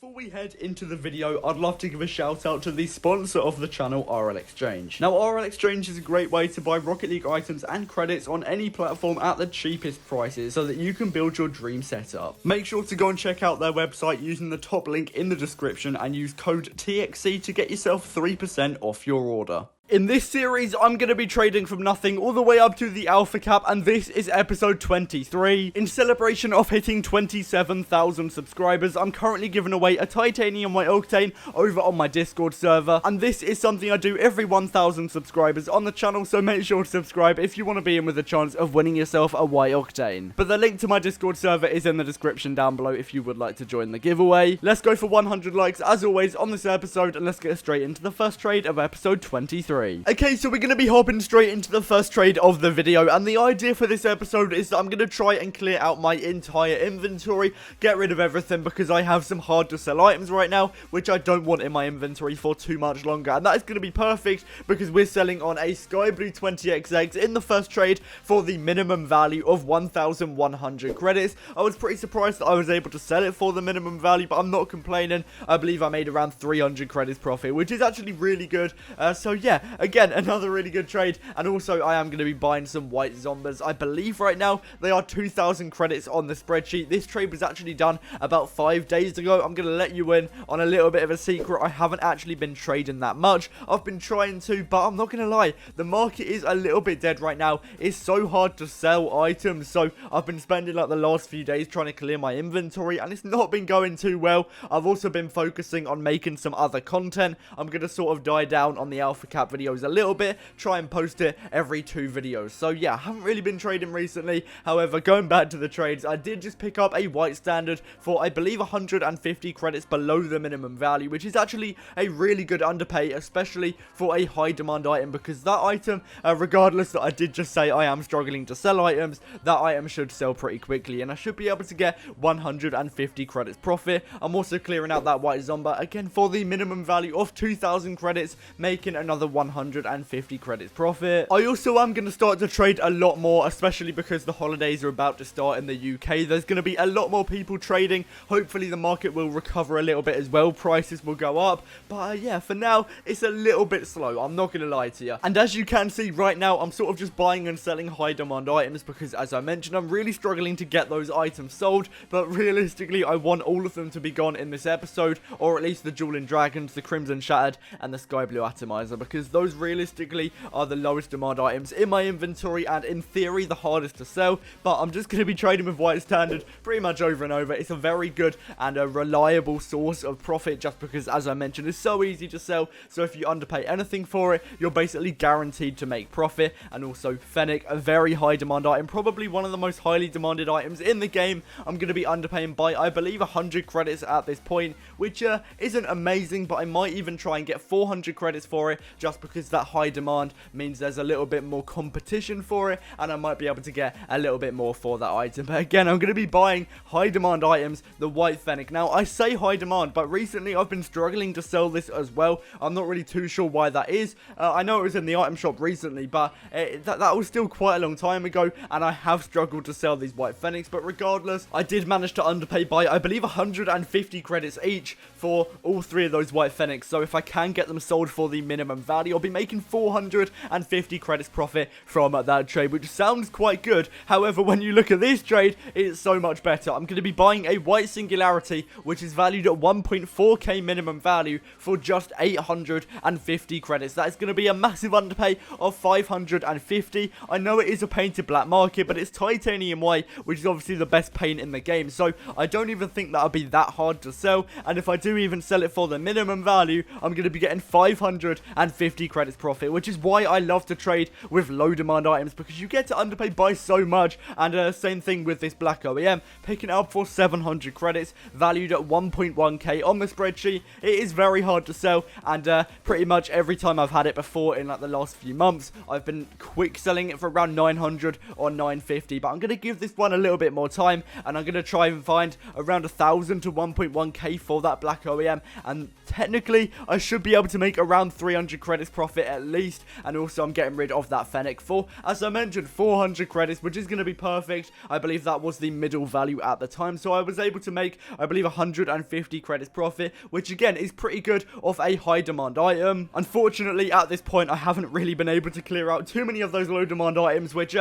Before we head into the video, I'd love to give a shout out to the sponsor of the channel, RL Exchange. Now, RL Exchange is a great way to buy Rocket League items and credits on any platform at the cheapest prices so that you can build your dream setup. Make sure to go and check out their website using the top link in the description and use code TXC to get yourself 3% off your order. In this series, I'm going to be trading from nothing all the way up to the alpha cap, and this is episode 23. In celebration of hitting 27,000 subscribers, I'm currently giving away a titanium white octane over on my Discord server, and this is something I do every 1,000 subscribers on the channel, so make sure to subscribe if you want to be in with a chance of winning yourself a white octane. But the link to my Discord server is in the description down below if you would like to join the giveaway. Let's go for 100 likes as always on this episode, and let's get straight into the first trade of episode 23. Okay, so we're going to be hopping straight into the first trade of the video, and the idea for this episode is that I'm going to try and clear out my entire inventory, get rid of everything because I have some hard to sell items right now, which I don't want in my inventory for too much longer, and that is going to be perfect because we're selling on a Sky Blue 20XX in the first trade for the minimum value of 1,100 credits. I was pretty surprised that I was able to sell it for the minimum value, but I'm not complaining. I believe I made around 300 credits profit, which is actually really good. So yeah, again, another really good trade, and also I am going to be buying some white zombies. I believe right now they are 2,000 credits on the spreadsheet. This trade was actually done about 5 days ago. I'm going to let you in on a little bit of a secret. I haven't actually been trading that much. I've been trying to, but I'm not going to lie, the market is a little bit dead right now. It's so hard to sell items, so I've been spending like the last few days trying to clear my inventory, and it's not been going too well. I've also been focusing on making some other content. I'm going to sort of die down on the alpha cap videos a little bit, try and post it every 2 videos. So yeah, I haven't really been trading recently. However, going back to the trades, I did just pick up a white standard for, I believe, 150 credits below the minimum value, which is actually a really good underpay, especially for a high demand item, because that item, regardless that I did just say I am struggling to sell items, that item should sell pretty quickly, and I should be able to get 150 credits profit. I'm also clearing out that white zombie again for the minimum value of 2,000 credits, making another 150 credits profit. I also am going to start to trade a lot more, especially because the holidays are about to start in the UK. There's going to be a lot more people trading. Hopefully the market will recover a little bit as well. Prices will go up. But yeah, for now, it's a little bit slow. I'm not going to lie to you. And as you can see right now, I'm sort of just buying and selling high demand items because, as I mentioned, I'm really struggling to get those items sold. But realistically, I want all of them to be gone in this episode, or at least the Dueling Dragons, the Crimson Shattered, and the Sky Blue Atomizer, because those realistically are the lowest demand items in my inventory and in theory the hardest to sell. But I'm just going to be trading with white standard pretty much over and over. It's a very good and a reliable source of profit just because, as I mentioned, it's so easy to sell. So if you underpay anything for it, you're basically guaranteed to make profit. And also Fennec, a very high demand item, probably one of the most highly demanded items in the game. I'm going to be underpaying by, I believe, 100 credits at this point, which isn't amazing, but I might even try and get 400 credits for it just because that high demand means there's a little bit more competition for it, and I might be able to get a little bit more for that item. But again, I'm going to be buying high demand items, the white Fennec. Now, I say high demand, but recently I've been struggling to sell this as well. I'm not really too sure why that is. I know it was in the item shop recently, but that was still quite a long time ago, and I have struggled to sell these white Fennecs. But regardless, I did manage to underpay by, I believe, 150 credits each for all 3 of those white Fennecs. So if I can get them sold for the minimum value, I'll be making 450 credits profit from that trade, which sounds quite good. However, when you look at this trade, it's so much better. I'm going to be buying a white Singularity, which is valued at 1.4k minimum value for just 850 credits. That is going to be a massive underpay of 550. I know it is a painted black market, but it's titanium white, which is obviously the best paint in the game. So I don't even think that'll be that hard to sell. And if I do even sell it for the minimum value, I'm going to be getting 550 credits profit, which is why I love to trade with low demand items, because you get to underpay by so much. And same thing with this black OEM, picking it up for 700 credits, valued at 1.1k on the spreadsheet. It is very hard to sell, and pretty much every time I've had it before in like the last few months, I've been quick selling it for around 900 or 950. But I'm going to give this one a little bit more time, and I'm going to try and find around 1,000 to 1.1k for that black OEM, and technically I should be able to make around 300 credits credits profit at least, and also I'm getting rid of that Fennec for, as I mentioned, 400 credits, which is going to be perfect. I believe that was the middle value at the time, so I was able to make, I believe, 150 credits profit, which again is pretty good off a high demand item. Unfortunately, at this point, I haven't really been able to clear out too many of those low demand items, which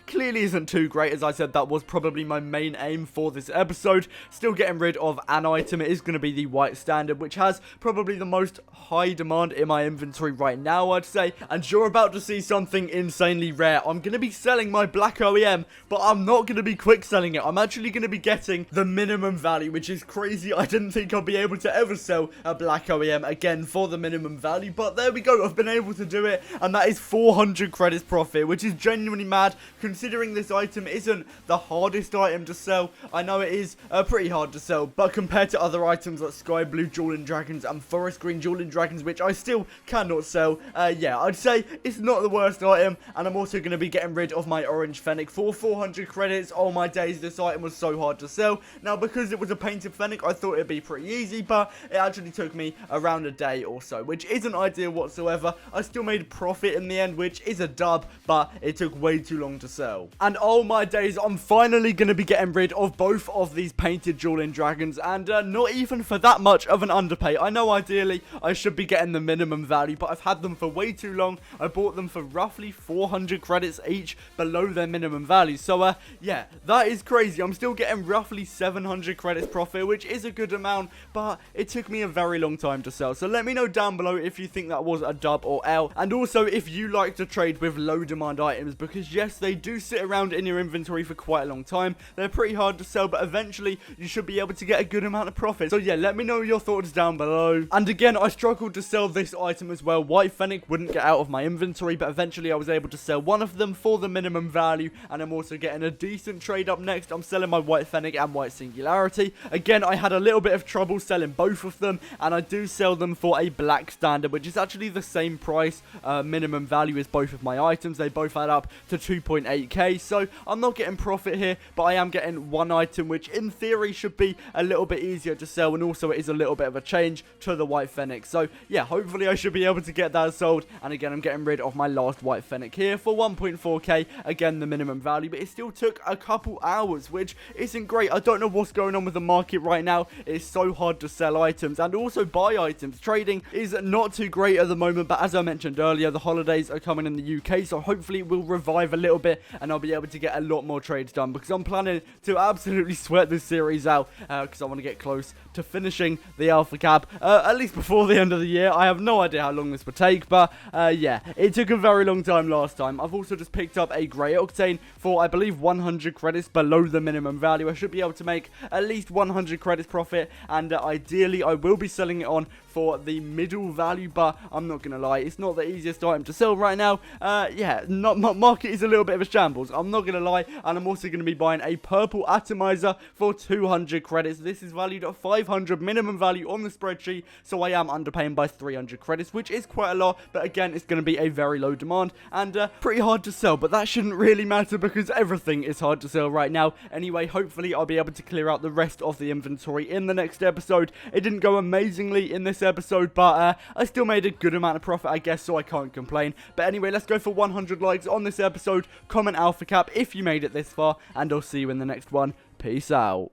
clearly isn't too great. As I said, that was probably my main aim for this episode. Still getting rid of an item. It is going to be the white standard, which has probably the most high demand in my inventory right now, I'd say. And you're about to see something insanely rare. I'm going to be selling my black OEM, but I'm not going to be quick selling it. I'm actually going to be getting the minimum value, which is crazy. I didn't think I'd be able to ever sell a black OEM again for the minimum value, but there we go. I've been able to do it, and that is 400 credits profit, which is genuinely mad considering this item isn't the hardest item to sell. I know it is pretty hard to sell, but compared to other items like Sky Blue Dueling Dragons and Forest Green Dueling Dragons, which I still cannot sell, yeah, I'd say it's not the worst item. And I'm also going to be getting rid of my Orange Fennec for 400 credits. Oh my days, this item was so hard to sell. Now, because it was a painted Fennec, I thought it'd be pretty easy, but it actually took me around a day or so, which isn't ideal whatsoever. I still made profit in the end, which is a dub, but it took way too long to sell. And oh my days, I'm finally going to be getting rid of both of these painted Dueling Dragons, and not even for that much of an underpay. I know ideally I should be getting the minimum value, but I've had them for way too long. I bought them for roughly 400 credits each below their minimum value. So yeah, that is crazy. I'm still getting roughly 700 credits profit, which is a good amount, but it took me a very long time to sell. So let me know down below if you think that was a dub or L, and also if you like to trade with low demand items, because yes, they do sit around in your inventory for quite a long time. They're pretty hard to sell, but eventually you should be able to get a good amount of profit. So yeah, let me know your thoughts down below. And again, I struggled to sell this item as well. White Fennec wouldn't get out of my inventory, but eventually I was able to sell one of them for the minimum value, and I'm also getting a decent trade up next. I'm selling my White Fennec and White Singularity. Again, I had a little bit of trouble selling both of them, and I do sell them for a black standard, which is actually the same price minimum value as both of my items. They both add up to 2.8k, so I'm not getting profit here, but I am getting one item, which in theory should be a little bit easier to sell, and also it is a little bit of a change to the White Fennec. So yeah, hopefully I should be able to get that sold. And again, I'm getting rid of my last White Fennec here for 1.4k, again the minimum value, but it still took a couple hours, which isn't great. I don't know what's going on with the market right now. It's so hard to sell items and also buy items. Trading is not too great at the moment, but as I mentioned earlier, the holidays are coming in the UK, so hopefully it will revive a little bit and I'll be able to get a lot more trades done, because I'm planning to absolutely sweat this series out, because I want to get close to finishing the Alpha Cap, at least before the end of the year. I have no idea how long this would take, but yeah, it took a very long time last time. I've also just picked up a Grey Octane for, I believe, 100 credits below the minimum value. I should be able to make at least 100 credits profit, and ideally I will be selling it on for the middle value, but I'm not gonna lie, it's not the easiest item to sell right now. Yeah, market is a little bit of a shambles, I'm not gonna lie. And I'm also gonna be buying a purple atomizer for 200 credits. This is valued at 500 minimum value on the spreadsheet, so I am underpaying by 300 credits, which is quite a lot, but again, it's gonna be a very low demand and pretty hard to sell, but that shouldn't really matter because everything is hard to sell right now. Anyway, hopefully I'll be able to clear out the rest of the inventory in the next episode. It didn't go amazingly in this episode, but I still made a good amount of profit, I guess, so I can't complain. But anyway, let's go for 100 likes on this episode. Comment Alpha Cap if you made it this far, and I'll see you in the next one. Peace out.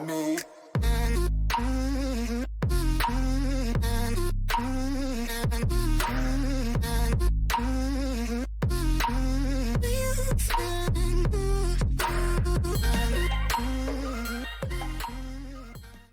Me